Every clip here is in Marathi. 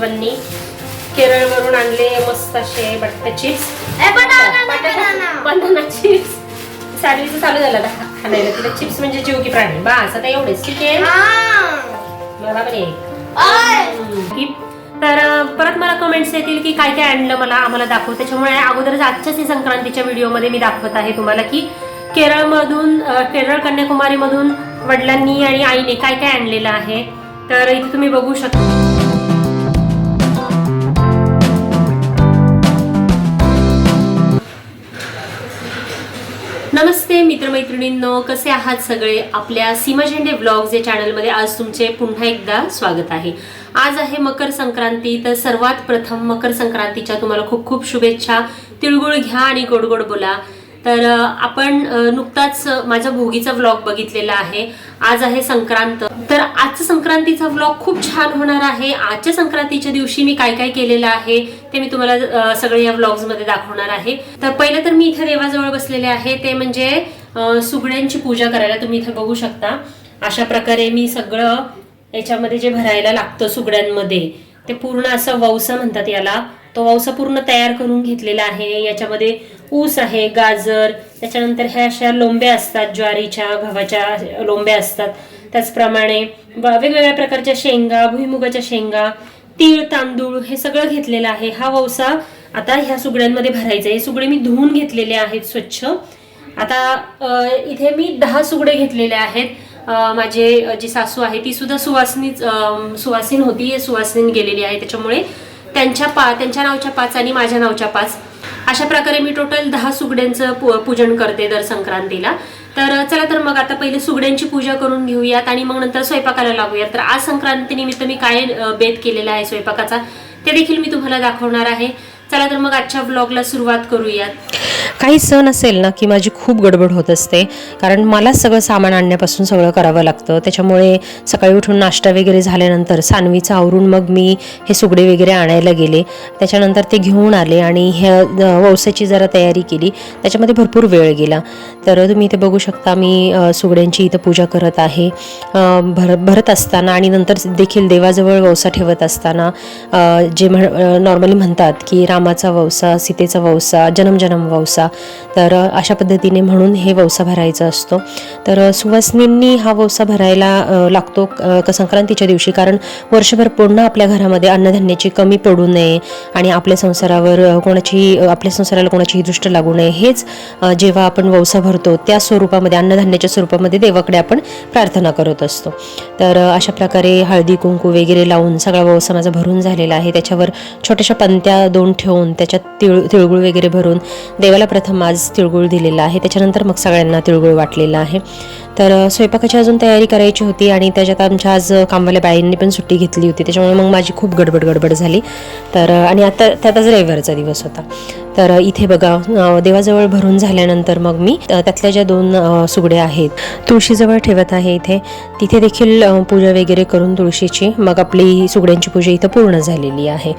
सर्वांनी केरळवरून आणले मस्त असे बटाटा चिप्स, बनाना चिप्स. साडीचं चालू झालं खाण्याला, तिला चिप्स म्हणजे जीव की प्राणी. बस आता एवढेच, ठीक आहे. मला पण एक. तर परत मला कमेंट्स येतील की काय काय आणलं आम्हाला दाखव. त्याच्यामुळे अगोदरच आजच्याच संक्रांतीच्या व्हिडिओमध्ये मी दाखवत आहे तुम्हाला की केरळ कन्याकुमारीमधून वडिलांनी आणि आईने काय काय आणलेलं आहे. तर इथे तुम्ही बघू शकता. नमस्ते मित्रमैत्रिणींनो, कसे आहात सगळे. आपल्या सीमा झेंडे व्लॉग्स या चॅनलमध्ये आज तुमचे पुन्हा एकदा स्वागत आहे. आज आहे मकर संक्रांती. तर सर्वात प्रथम मकर संक्रांतीच्या तुम्हाला खूप खूप शुभेच्छा. तिळगुळ घ्या आणि गोड गोड बोला. तर आपण नुकताच माझा भोगीचा व्लॉग बघितलेला आहे. आज आहे संक्रांत. तर आजचा संक्रांतीचा व्लॉग खूप छान होणार आहे. आजच्या संक्रांतीच्या दिवशी मी काय काय केलेलं आहे ते मी तुम्हाला सगळे या व्लॉग्स मध्ये दाखवणार आहे. तर पहिलं तर मी इथे देवाजवळ बसलेले आहे, ते म्हणजे सुगड्यांची पूजा करायला. तुम्ही इथे बघू शकता अशा प्रकारे मी सगळं याच्यामध्ये जे भरायला लागतं सुगड्यांमध्ये ते पूर्ण असं वौसा म्हणतात याला. तो वौसा पूर्ण तयार करून घेतलेला आहे. याच्यामध्ये ऊस आहे, गाजर, त्याच्यानंतर ह्या अशा लोंब्या असतात, ज्वारीच्या गव्हाच्या लोंब्या असतात. त्याचप्रमाणे वेगवेगळ्या प्रकारच्या शेंगा, भुईमुगाच्या शेंगा, तीळ, तांदूळ हे सगळं घेतलेलं आहे. हा वौसा आता ह्या सुगड्यांमध्ये भरायचा. हे सुगडे मी धुवून घेतलेले आहेत स्वच्छ. आता इथे मी 10 सुगडे घेतलेले आहेत. माझे जी सासू आहे ती सुद्धा सुवासीन होती, सुवासीन गेलेली आहे. त्याच्यामुळे त्यांच्या नावच्या 5 आणि माझ्या नावच्या 5 अशा प्रकारे मी टोटल 10 सुगड्यांचं पूजन करते दर संक्रांतीला. तर चला तर मग आता पहिले सुगड्यांची पूजा करून घेऊयात आणि मग नंतर स्वयंपाकाला लागूयात. तर आज संक्रांती निमित्त मी काय बेत केलेला आहे स्वयंपाकाचा ते देखील मी तुम्हाला दाखवणार आहे. चला तर मग आजच्या व्लॉगला सुरुवात करूयात. काही सण असेल ना की माझी खूप गडबड होत असते, कारण मला सगळं सामान आणण्यापासून सगळं करावं लागतं. त्याच्यामुळे सकाळी उठून नाश्ता वगैरे झाल्यानंतर सानवीचं आवरून मग मी हे सुगडे वगैरे आणायला गेले. त्याच्यानंतर ते घेऊन आले आणि ह्या वौसाची जरा तयारी केली. त्याच्यामध्ये भरपूर वेळ गेला. तर तुम्ही इथे बघू शकता मी सुगड्यांची इथं पूजा करत आहे. भरत असताना आणि नंतर देखील देवाजवळ वौसा ठेवत असताना जे नॉर्मली म्हणतात की रामाचा वौसा, सीतेचा वौसा, जन्म वौसा, तर अशा पद्धतीने म्हणून हे वौसा भरायचा असतो. तर सुवासिनींनी हा वौसा भरायला लागतो संक्रांतीच्या दिवशी, कारण वर्षभर पुन्हा आपल्या घरामध्ये अन्नधान्याची कमी पडू नये आणि आपल्या संसाराला कोणाची दृष्ट लागू नये. हेच जेव्हा आपण वौसा भरतो त्या स्वरूपामध्ये, अन्नधान्याच्या स्वरूपामध्ये देवाकडे आपण प्रार्थना करत असतो. तर अशा प्रकारे हळदी कुंकू वगैरे लावून सगळा वौसा माझा भरून झालेला आहे. त्याच्यावर छोट्याशा पंत्या 2 ठेवून त्याच्यात तिळगुळ वगैरे भरून देवाला प्रथम आज तिळगुळ दिलेला आहे. त्याच्यानंतर मग सगळ्यांना तिळगुळ वाटलेला आहे. तर स्वयंपाकाची अजून तयारी करायची होती आणि त्याच्यात आमच्या आज कामवाल्या बाईंनी पण सुट्टी घेतली होती. त्याच्यामुळे मग माझी खूप गडबड झाली. तर आणि आता त्यातच रविवारचा दिवस होता. तर इथे बघा देवाजवळ भरून झाल्यानंतर मग मी त्यातल्या ज्या 2 सुगड्या आहेत तुळशीजवळ ठेवत आहे. तिथे देखील पूजा वगैरे करून तुळशीची मग आपली सुगड्यांची पूजा इथं पूर्ण झालेली आहे.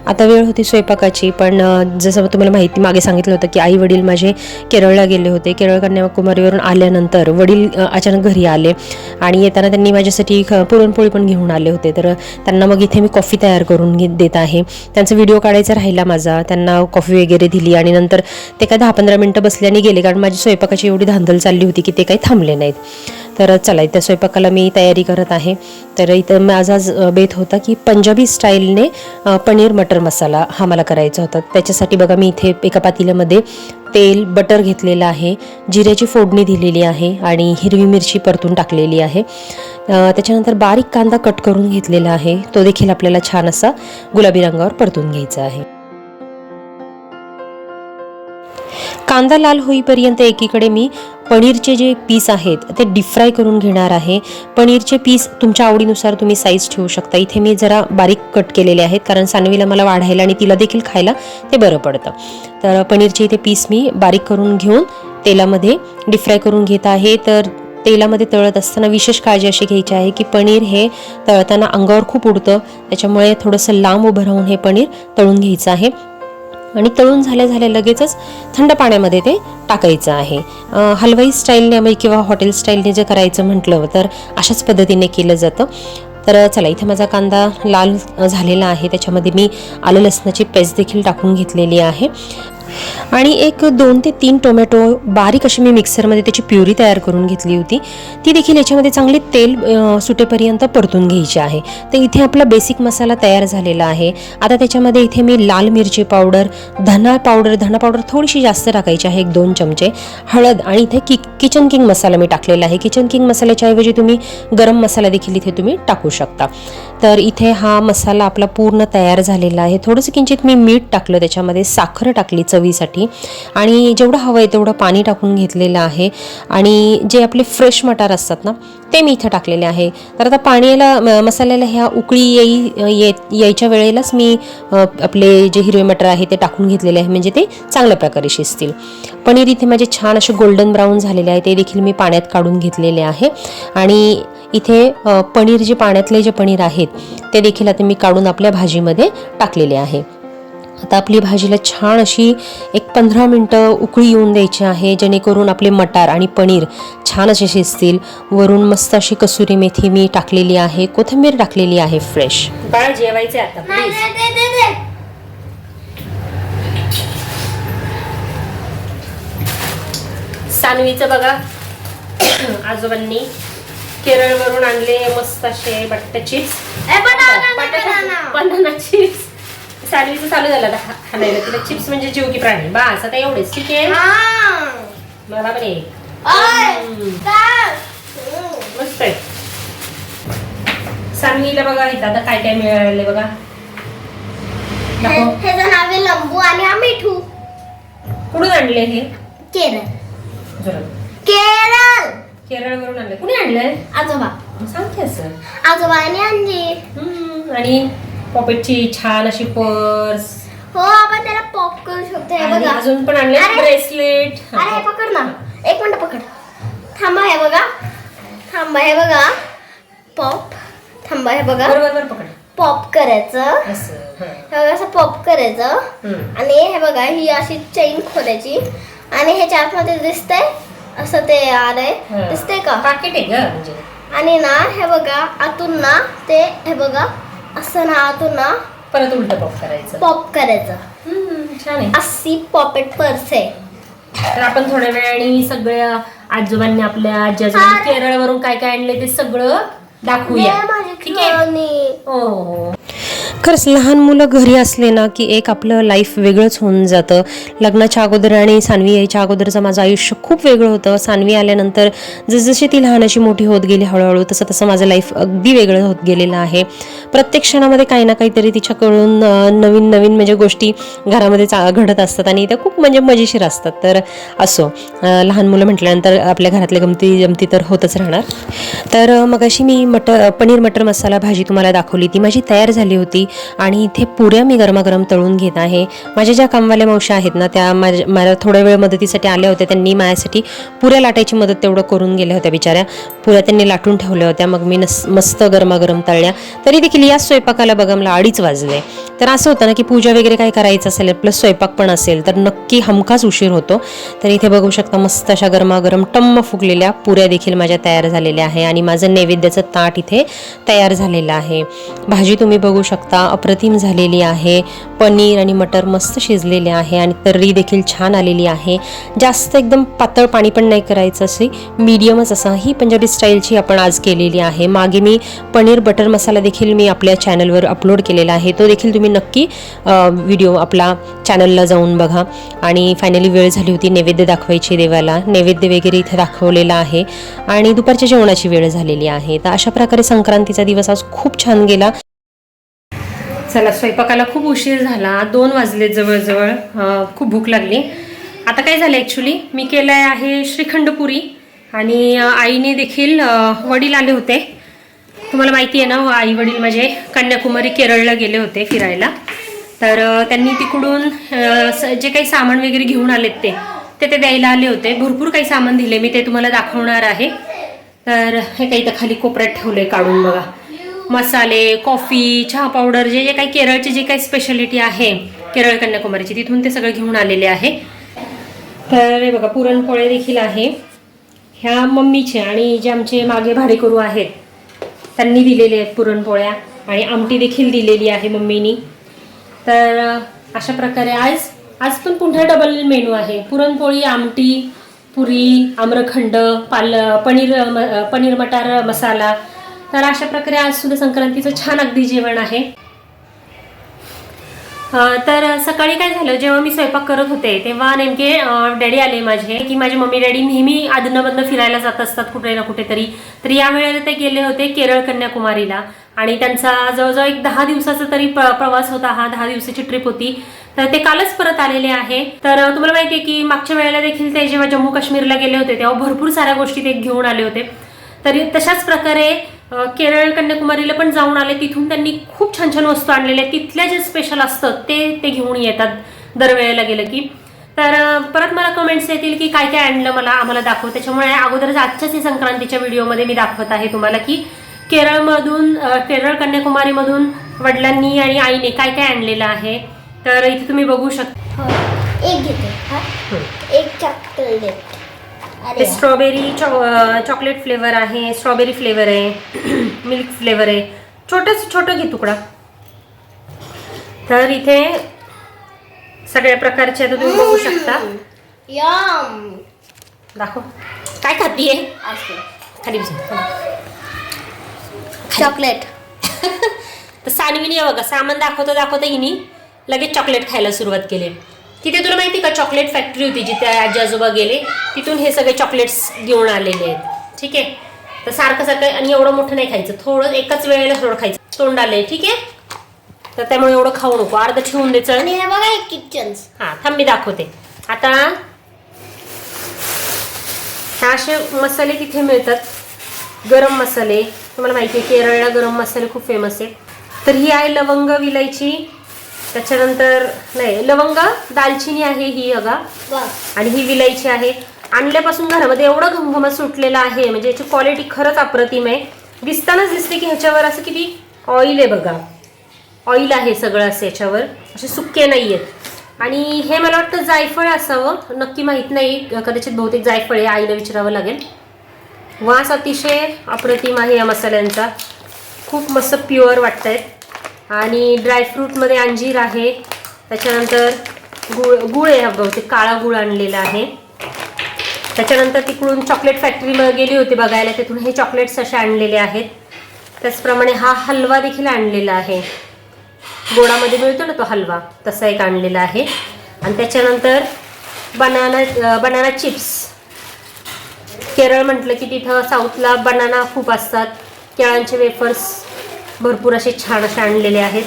आता वेळ होती स्वयंपाकाची, पण जसं तुम्हाला माहिती मागे सांगितलं होतं की आई वडील माझे केरळला गेले होते. केरळ कन्याकुमारीवरून आल्यानंतर वडील अचानक घरी आले आणि येताना त्यांनी माझ्यासाठी पुरणपोळी पण घेऊन आले होते. तर त्यांना मग इथे मी कॉफी तयार करून देत आहे. त्यांचा व्हिडिओ काढायचा राहिला माझा. त्यांना कॉफी वगैरे दिली आणि नंतर ते काय 10-15 मिनिटं बसले आणि गेले, कारण माझी स्वयंपाकाची एवढी धांदल चालली होती की ते काही थांबले नाहीत. तर चला इथं स्वयंपाकाला मी तयारी करत आहे. तर इथं माझा बेत होता की पंजाबी स्टाईलने पनीर मटर मसाला हा मला करायचा होता. त्याच्यासाठी बघा मी इथे एका पातेल्यामध्ये तेल, बटर घेतलेलं आहे, जिऱ्याची फोडणी दिलेली आहे आणि हिरवी मिरची परतून टाकलेली आहे. त्याच्यानंतर बारीक कांदा कट करून घेतलेला आहे. तो देखील आपल्याला छान असा गुलाबी रंगावर परतून घ्यायचा आहे. कांदा लाल होईपर्यंत एकीकडे मी पनीरचे जे पीस आहेत ते डीप फ्राय करून घेणार आहे. पनीरचे पीस तुमच्या आवडीनुसार तुम्ही साईज ठेवू शकता. इथे मी जरा बारीक कट केलेले आहेत, कारण सानवीला मला वाढायला आणि तिला देखील खायला ते बरं पडतं. तर पनीरचे इथे पीस मी बारीक करून घेऊन तेलामध्ये डीप फ्राय करून घेत आहे. तर तेलामध्ये तळत असताना विशेष काळजी अशी घ्यायची आहे की पनीर हे तळताना अंगावर खूप उडतं. त्याच्यामुळे थोडंसं लांब उभं राहून हे पनीर तळून घ्यायचं आहे आणि तळून झाल्या लगेचच थंड पाण्यामध्ये ते टाकायचं आहे. हलवाई स्टाईलने किंवा हॉटेल स्टाईलने जर करायचं म्हटलं तर अशाच पद्धतीने केलं जातं. तर चला, इथे माझा कांदा लाल झालेला आहे. त्याच्यामध्ये मी आलं लसणाची पेस्ट देखील टाकून घेतलेली आहे आणि एक 2 ते 3 टोमॅटो बारीक अशी मी मिक्सरमध्ये त्याची प्युरी तयार करून घेतली होती. ती देखील याच्यामध्ये चांगली तेल सुटेपर्यंत परतून घ्यायची आहे. तर इथे आपला बेसिक मसाला तयार झालेला आहे. आता त्याच्यामध्ये इथे मी लाल मिरची पावडर, धना पावडर थोडीशी जास्त टाकायची आहे, 1-2 चमचे, हळद आणि इथे किचन किंग मसाला मी टाकलेला आहे. किचन किंग मसाल्याच्या ऐवजी तुम्ही गरम मसाला देखील इथे तुम्ही टाकू शकता. तर इथे हा मसाला आपला पूर्ण तयार झालेला आहे. थोडंसं किंचित मी मीठ टाकलं, त्याच्यामध्ये साखर टाकली चवीसाठी आणि जेवढं हवं आहे तेवढं पाणी टाकून घेतलेलं आहे. आणि जे आपले फ्रेश मटार असतात ना, ते मी इथे टाकलेले आहे. तर आता पाण्याला मसाल्याला ह्या उकळी यायच्या वेळेलाच मी आपले जे हिरवे मटार आहे ते टाकून घेतलेले आहे, म्हणजे ते चांगल्या प्रकारे शिजतील. पनीर इथे माझे छान असे गोल्डन ब्राऊन झालेले आहे, ते देखील मी पाण्यात काढून घेतलेले आहे. आणि इथे पनीर जे पाण्यातले जे पनीर आहेत ते देखील आता मी काढून आपल्या भाजीमध्ये टाकलेले आहे. आता आपली भाजीला छान अशी एक 15 मिनटं उकळी येऊन द्यायची आहे, जेणेकरून आपले मटार आणि पनीर छान असे शिजतील. वरून मस्त अशी कसुरी मेथी मी टाकलेली आहे, कोथिंबीर टाकलेली आहे फ्रेश. बाळ जेवायचे आता प्लीज. सानवीचं बघा आजोबांनी केरळवरून आणले मस्त असे बटाटा चिप्स, बनाना चिप्स. सानवीचं चालू झालं आता खायला. तिला चिप्स म्हणजे जीव की प्राणी. बस आता एवढेच, ठीक आहे. मला पण एक मस्त आहे. सानवीला बघा इथं आता काय काय मिळाले बघा. ह्याचं नाव आहे लंबू आणि हा मिठू. कुठून आणले हे? केरळ. केरळवरून आणले. कुणी आणलंय? आजोबा. सांगते असं. आजोबा आणि अंजी. आणि पॉकेटची छान अशी पर्स. हो, आपण त्याला पॉप करू शकतो. हे बघा, अजून पण आणले ब्रेसलेट. अरे हे पकड ना, 1 मिनिट पकड. थांबा, हे बघा. हे बघा पॉप. थांबा, हे बघा. बरोबर पकड. पॉप करायचं असं. हे बघा, असं पॉप करायचं. आणि हे बघा, ही अशी चेन खोलायची आणि ह्याच्या आतमध्ये दिसतंय असं ते आलंय, दिसतंय का? पाकिट आहे ग म्हणजे. आणि ना हे बघा आतून ना ते हे बघा असं ना आतून ना परत उलट पॉप करायचं. छान आहे. अशी पॉकेट पर्स आहे. तर आपण थोड्या वेळाने सगळ्या आजोबांनी आपल्या आजोबांनी केरळवरून काय काय आणले ते सगळं दाखवूया, ठीक आहे? हो. खरंच लहान मुलं घरी असले ना की एक आपलं लाईफ वेगळंच होऊन जातं. लग्नाच्या अगोदर आणि सानवी यायच्या अगोदरचं माझं आयुष्य खूप वेगळं होतं. सानवी आल्यानंतर जसजशी ती लहान अशी मोठी होत गेली हळूहळू, तसं माझं लाईफ अगदी वेगळं होत गेलेलं आहे. प्रत्येक क्षणामध्ये काही ना काहीतरी तिच्याकडून नवीन नवीन म्हणजे गोष्टी घरामध्ये घडत असतात आणि त्या खूप म्हणजे मजेशीर असतात. तर असो, लहान मुलं म्हटल्यानंतर आपल्या घरातल्या गमती तर होतच राहणार. तर मगाशी मी पनीर मटर मसाला भाजी तुम्हाला दाखवली, ती माझी तयार झाली होती. आणि इथे पुऱ्या मी गरमागरम तळून घेत आहे. माझ्या ज्या कामवाल्या मावशी आहेत ना, त्या मला थोड्या वेळ मदतीसाठी आल्या होत्या. त्यांनी माझ्यासाठी पुऱ्या लाटायची मदत तेवढं करून गेल्या होत्या बिचाऱ्या. पुऱ्या त्यांनी लाटून ठेवल्या होत्या, मग मी मस्त गरमागरम तळल्या. तरी देखील या स्वयंपाकाला बघा मला 2:30 वाजले. तर असं होतं ना की पूजा वगैरे काय करायचं असेल प्लस स्वयंपाक पण असेल तर नक्की हमखास उशीर होतो. तर इथे बघू शकता मस्त अशा गरमागरम टम्म फुगलेल्या पुऱ्या देखील माझ्या तयार झालेल्या आहे आणि माझं नैवेद्याचं ताट इथे तयार झालेलं आहे. भाजी तुम्ही बघू शकता अप्रतिम झालेली आहे. पनीर आणि मटर मस्त शिजलेले आहे आणि तर्री देखील छान आलेली आहे. जास्त एकदम पातळ पाणी पण नाही करायचं, अशी मीडियमच असा ही पंजाबी स्टाईलची आपण आज केलेली आहे. मागे मी पनीर बटर मसाला देखील मी आपल्या चॅनलवर अपलोड केलेला आहे, तो देखील तुम्ही नक्की व्हिडिओ आपला चॅनलला जाऊन बघा. आणि फायनली वेळ झाली होती नैवेद्य दाखवायची देवाला. नैवेद्य वगैरे इथे दाखवलेला आहे आणि दुपारच्या जेवणाची वेळ झालेली आहे. तर अशा प्रकारे संक्रांतीचा दिवस आज खूप छान गेला. चला, स्वयंपाकाला खूप उशीर झाला, 2 वाजले जवळजवळ. खूप भूक लागली. आता काय झालं ॲक्च्युली मी केलं आहे श्रीखंडपुरी आणि आईने देखील वडील आले होते. तुम्हाला माहिती आहे ना, आई वडील माझे कन्याकुमारी केरळला गेले होते फिरायला. तर त्यांनी तिकडून जे काही सामान वगैरे घेऊन आलेत ते द्यायला आले होते. भरपूर काही सामान दिले, मी ते तुम्हाला दाखवणार आहे. तर हे काही तर खाली कोपऱ्यात ठेवले काढून बघा. मसाले, कॉफी, चहा पावडर, जे काही केरळची जे काही स्पेशालिटी आहे केरळ कन्याकुमारीची, तिथून ते सगळं घेऊन आलेले आहे. तर हे बघा पुरणपोळे देखील आहे ह्या मम्मीचे आणि जे आमचे मागे भाडेकरू आहेत त्यांनी दिलेले आहेत पुरणपोळ्या आणि आमटी देखील दिलेली आहे मम्मीनी. तर अशा प्रकारे आज पण पुन्हा डबल मेनू आहे. पुरणपोळी, आमटी, पुरी, आम्रखंड, पनीर मटार मसाला. तर अशा प्रकारे आज सुद्धा संक्रांतीचं छान अगदी जेवण आहे. तर सकाळी काय झालं, जेव्हा मी स्वयंपाक करत होते तेव्हा नेमके डॅडी आले माझे, की माझे मम्मी डॅडी नेहमी अधूनमधून फिरायला जात असतात कुठे ना कुठेतरी. तर या वेळेला ते गेले होते केरळ कन्याकुमारीला आणि त्यांचा जवळजवळ एक 10 दिवसाचा तरी प्रवास होता. हा 10 दिवसाची ट्रिप होती. तर ते कालच परत आलेले आहे. तर तुम्हाला माहिती आहे की मागच्या वेळेला देखील ते जेव्हा जम्मू काश्मीरला गेले होते तेव्हा भरपूर साऱ्या गोष्टी ते घेऊन आले होते. तरी तशाच प्रकारे केरळ कन्याकुमारीला पण जाऊन आले. तिथून त्यांनी खूप छान छान वस्तू आणलेल्या आहेत. तिथल्या जे स्पेशल असतं ते घेऊन येतात दरवेळेला गेलं की. तर परत मला कमेंट्स येतील की काय काय आणलं आम्हाला दाखव. त्याच्यामुळे अगोदरच आजच्याच ही संक्रांतीच्या व्हिडिओमध्ये मी दाखवत आहे तुम्हाला की केरळ कन्याकुमारीमधून वडिलांनी आणि आईने काय काय आणलेलं आहे. तर इथे तुम्ही बघू शकता. एक घेते, एक चॉकलेट. हे स्ट्रॉबेरी चॉकलेट फ्लेवर आहे, स्ट्रॉबेरी फ्लेवर आहे, मिल्क फ्लेवर आहे. छोटं घे तुकडा. तर इथे सगळ्या प्रकारचे आता तुम्ही बघू शकता. यम. दाखव काय खातीये. खाली चॉकलेट. तर सानवीने बघा सामान दाखवता हिनी लगेच चॉकलेट खायला सुरुवात केली. तिथे तुला माहिती का चॉकलेट फॅक्टरी होती जिथे आजी आजोबा गेले, तिथून हे सगळे चॉकलेट्स घेऊन आलेले आहेत. ठीक आहे. तर सारखं आणि एवढं मोठं नाही खायचं, थोडं एकाच वेळेला थोडं खायचं. तोंड आलंय. ठीक आहे. तर त्यामुळे एवढं खाऊ नको, अर्ध ठेवून द्यायचं. आणि हे बघा एक किचन. हा थांब मी दाखवते आता. ह्या असे मसाले तिथे मिळतात, गरम मसाले. तुम्हाला माहिती आहे केरळला गरम मसाले खूप फेमस आहे. तर ही आहे लवंग, विलायची, त्याच्यानंतर नाही लवंग, दालचिनी आहे ही बघा, आणि ही विलायची आहे. आणल्यापासून घरामध्ये एवढं घमघमाट सुटलेला आहे, म्हणजे याची क्वालिटी खरंच अप्रतिम आहे. दिसतानाच दिसते की ह्याच्यावर असं किती ऑइल आहे बघा. ऑइल आहे सगळं असं याच्यावर, असे सुके नाही आहेत. आणि हे मला वाटतं जायफळ असावं, नक्की माहीत नाही, कदाचित बहुतेक जायफळ आहे, आईला विचारावं लागेल. वास अतिशय अप्रतिम आहे या मसाल्यांचा, खूप मस्त प्युअर वाटत आहेत. आणि ड्रायफ्रूटमध्ये अंजीर आहे, त्याच्यानंतर गुळ आहे, हा बहुतेक काळा गुळ आणलेला आहे. त्याच्यानंतर तिकडून चॉकलेट फॅक्टरीमध्ये गेली होती बघायला, तिथून हे चॉकलेट्स असे आणलेले आहेत. त्याचप्रमाणे हा हलवा देखील आणलेला आहे, गोडामध्ये मिळतो ना तो हलवा, तसा एक आणलेला आहे. आणि त्याच्यानंतर बनाना चिप्स. केरळ म्हटलं की तिथं साऊथला बनाना खूप असतात. केळांचे वेफर्स भरपूर असे छान असे आणलेले आहेत.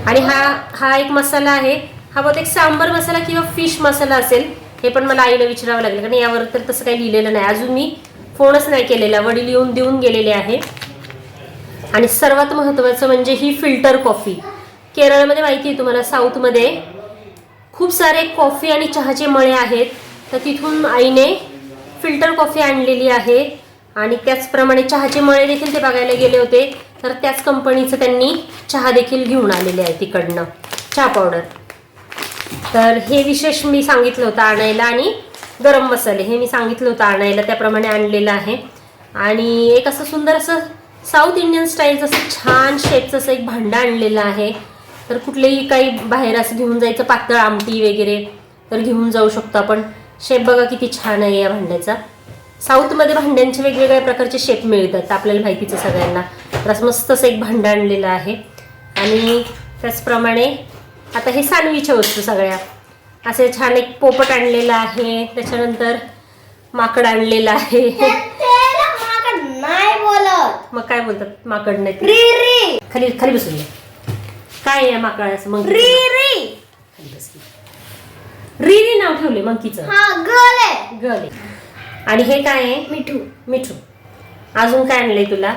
आणि हा एक मसाला आहे, हा बहुतेक सांबर मसाला किंवा फिश मसाला असेल, हे पण मला आईला विचारावं लागेल, कारण यावर तर तसं काही लिहिलेलं नाही. अजून मी फोनच नाही केलेला, वडील येऊन देऊन गेलेले आहे. आणि सर्वात महत्त्वाचं म्हणजे ही फिल्टर कॉफी. केरळमध्ये माहिती आहे तुम्हाला, साऊथमध्ये खूप सारे कॉफी आणि चहाचे मळे आहेत. तर तिथून आईने फिल्टर कॉफी आणलेली आहे. आणि त्याचप्रमाणे चहाचे मळे देखील ते बघायला गेले होते, तर त्याच कंपनीचं त्यांनी चहा देखील घेऊन आलेले आहे तिकडनं, चहा पावडर. तर हे विशेष मी सांगितलं होतं आणायला. आणि गरम मसाले हे मी सांगितलं होतं आणायला, त्याप्रमाणे आणलेलं आहे. आणि एक असं सुंदर असं साऊथ इंडियन स्टाईलचं असं छान शेपचं असं एक भांडं आणलेलं आहे. तर कुठलेही काही बाहेर असं घेऊन जायचं, पातळ आमटी वगैरे तर घेऊन जाऊ शकतो आपण. शेप बघा किती छान आहे या भांड्याचा. साऊथमध्ये भांड्यांचे वेगवेगळ्या प्रकारचे शेप मिळतात, आपल्याला माहितीचं सगळ्यांना. तर असं मस्त असं एक भांडं आणलेलं आहे. आणि त्याचप्रमाणे आता हे सानवीच्या वस्तू सगळ्या, असे छान एक पोपट आणलेला आहे. त्याच्यानंतर माकड आणलेलं आहे. नाही बोलत, मग काय बोलतात माकड नाही, खाली खाली बसून काय आहे माकडाचं? मग खाली बसली. री नाव ठेवले मंकीचं. गल. आणि हे काय आहे? मिठू. अजून काय आणलंय तुला?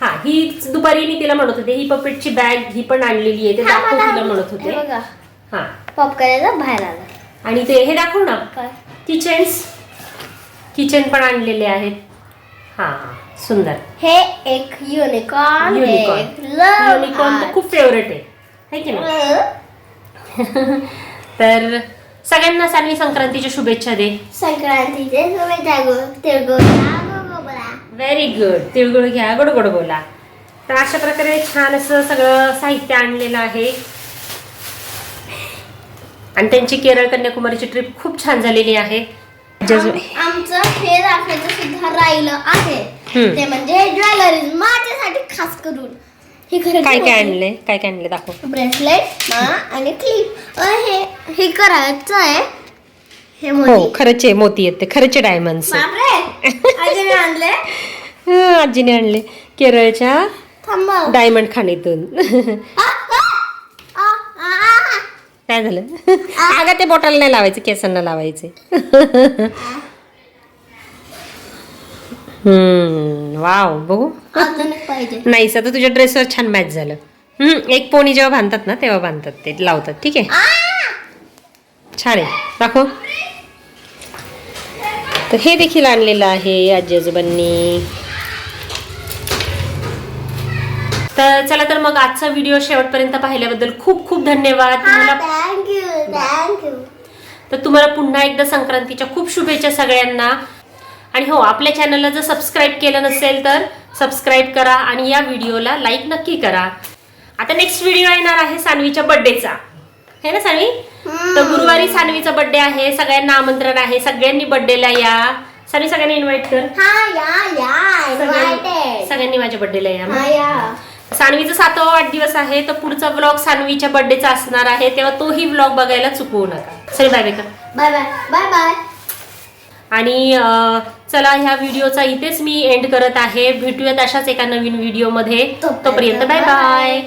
हा, ही दुपारी मी तिला म्हणत होते, ही पपेटची बॅग ही पण आणलेली आहे, ते दाखव तिला म्हणत होते. हा, पॉप करायचं बाहेर आलं. आणि ते हे दाखव ना, किचन पण आणलेले आहेत. हा सुंदर. हे एक युनिकॉर्न. युनिकॉर्न तर खूप फेवरेट आहे की नाही? तर सगळ्यांना सानवी संक्रांतीच्या शुभेच्छा दे. संक्रांतीचे शुभेच्छा. तिळगुळ व्हेरी गुड. तिळगुळ घ्या, गोड गोड बोला. तर अशा प्रकारे छान असं सगळं साहित्य आणलेलं आहे. आणि त्यांची केरळ कन्याकुमारीची ट्रिप खूप छान झालेली आहे. आमचं हे दाखवायचं सुद्धा राहिलं आहे. ते म्हणजे ज्वेलरीज माझ्यासाठी खास करून. काय काय आणले, काय काय आणले दाखव. ब्रेसलेट आणि क्लिप. हे करायचं आहे. हे हो खरंचे मोती आहेत ते, खरंचे डायमंड्स. आजीने आणले. आजीने आणले केरळच्या डायमंड खाणीतून. काय झालं? अगं ते बॉटल नाही लावायचे, केसांना लावायचे. वाव बघू. नाही आता तुझ्या ड्रेसवर छान मॅच झालं. एक पोनी जेव्हा बांधतात ना तेव्हा बांधतात ते, लावतात. ठीक आहे, छान आहे. दाखव. तर हे देखील आणलेलं आहे आजी आजोबांनी. तर चला तर मग आजचा व्हिडिओ शेवटपर्यंत पाहिल्याबद्दल खूप खूप धन्यवाद तुम्हाला. थँक्यू. तर तुम्हाला पुन्हा एकदा संक्रांतीच्या खूप शुभेच्छा सगळ्यांना. आणि हो, आपल्या चॅनलला जर सबस्क्राईब केलं नसेल तर सबस्क्राईब करा आणि या व्हिडिओला लाईक नक्की करा. आता नेक्स्ट व्हिडिओ येणार आहे सानवीच्या बर्थडेचा, है ना सानवी? तर गुरुवारी सानवीचा बर्थडे आहे. सगळ्यांना आमंत्रण आहे, सगळ्यांनी बर्थडेला या. सानवी सगळ्यांनी इन्व्हाइट कर. सगळ्यांनी माझ्या बर्थडेला या. सानवीचा 7वा वाढदिवस आहे, तर पुढचा व्लॉग सानवीच्या बर्थडेचा असणार आहे, तेव्हा तोही व्लॉग बघायला चुकवू नका. सॉरी, बाय बाय कर. Bye bye bye bye. आणि चला ह्या व्हिडिओचा इथेच मी एंड करत आहे. भेटूयात अशाच एका नवीन व्हिडिओमध्ये. तोपर्यंत बाय बाय.